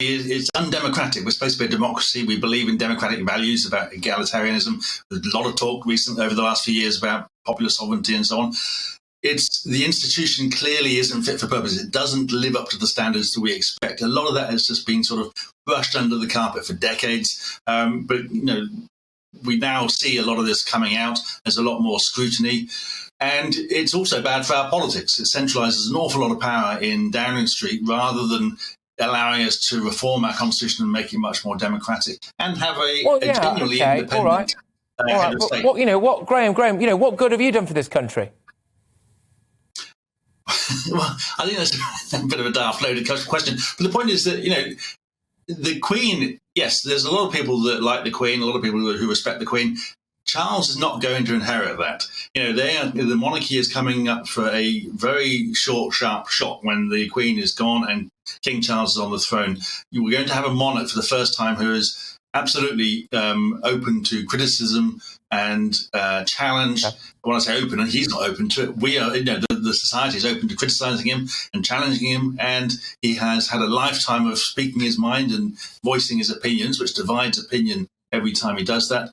it's undemocratic. We're supposed to be a democracy. We believe in democratic values about egalitarianism. There's a lot of talk recently over the last few years about popular sovereignty and so on. The institution clearly isn't fit for purpose. It doesn't live up to the standards that we expect. A lot of that has just been sort of brushed under the carpet for decades. But we now see a lot of this coming out. There's a lot more scrutiny. And it's also bad for our politics. It centralises an awful lot of power in Downing Street rather than allowing us to reform our constitution and make it much more democratic and have a genuinely independent head of state. Graham, what good have you done for this country? Well, I think that's a bit of a daft loaded question. But the point is that, the Queen, yes, there's a lot of people that like the Queen, a lot of people who respect the Queen. Charles is not going to inherit that. The monarchy is coming up for a very short, sharp shock when the Queen is gone and King Charles is on the throne. We're going to have a monarch for the first time who is absolutely open to criticism and challenge. Okay. When I say open, and he's not open to it, we are. The society is open to criticising him and challenging him, and he has had a lifetime of speaking his mind and voicing his opinions, which divides opinion every time he does that.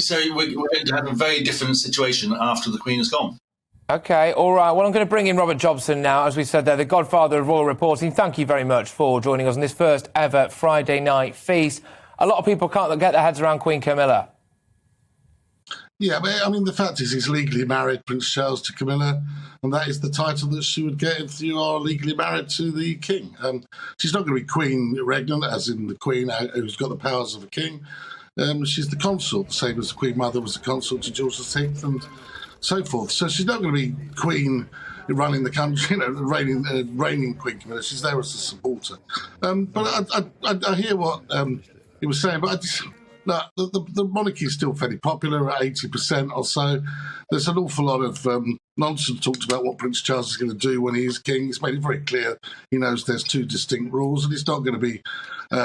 So we're going to have a very different situation after the Queen is gone. OK, all right. Well, I'm going to bring in Robert Jobson now, as we said there, the godfather of royal reporting. Thank you very much for joining us on this first ever Friday night feast. A lot of people can't get their heads around Queen Camilla. Yeah, but I mean, the fact is he's legally married, Prince Charles, to Camilla, and that is the title that she would get if you are legally married to the king. She's not going to be Queen Regnant, as in the Queen who's got the powers of a king. She's the consort, same as the Queen Mother was the consort to George VI and so forth. So she's not going to be Queen running the country, reigning Queen Camilla. She's there as a supporter. But I hear what he was saying, but the monarchy is still fairly popular at 80% or so. There's an awful lot of nonsense talked about what Prince Charles is going to do when he is king. He's made it very clear he knows there's two distinct rules, and he's not going to be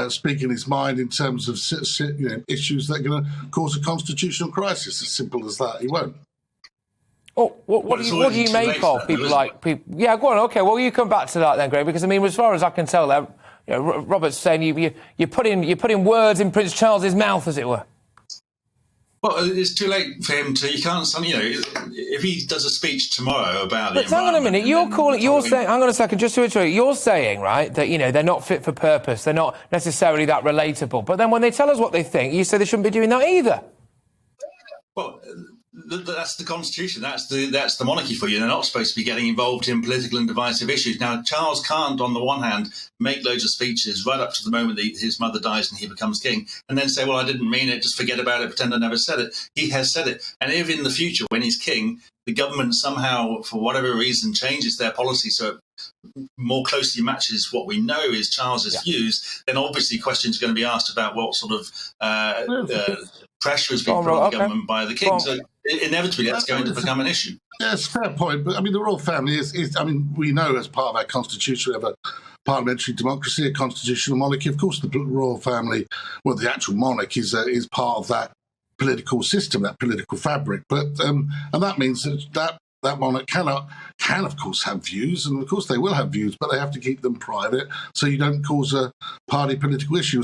speaking his mind in terms of issues that are going to cause a constitutional crisis. As simple as that, he won't. Oh, what do you make of people like people? Yeah, go on. OK, well, you come back to that then, Greg, because I mean, as far as I can tell, Robert's saying you're putting words in Prince Charles's mouth, as it were. Well, it's too late for him to. You can't. If he does a speech tomorrow about But hang on a minute. You're saying. Hang on a second. Just to iterate. You're saying, right, that they're not fit for purpose. They're not necessarily that relatable. But then when they tell us what they think, you say they shouldn't be doing that either. Well, that's the constitution. That's the monarchy for you. They're not supposed to be getting involved in political and divisive issues. Now, Charles can't, on the one hand, make loads of speeches right up to the moment that his mother dies and he becomes king, and then say, well, I didn't mean it, just forget about it, pretend I never said it. He has said it. And if in the future, when he's king, the government somehow, for whatever reason, changes their policy so it more closely matches what we know is Charles's views, then obviously questions are going to be asked about what sort of pressure has been put on the government by the king. So inevitably that's going to become an issue. Yeah, it's a fair point. But I mean, the royal family we know as part of our constitution we have a parliamentary democracy, a constitutional monarchy. Of course, the royal family, well, the actual monarch is part of that political system, that political fabric. But and that means that monarch can of course have views, and of course they will have views, but they have to keep them private so you don't cause a party political issue.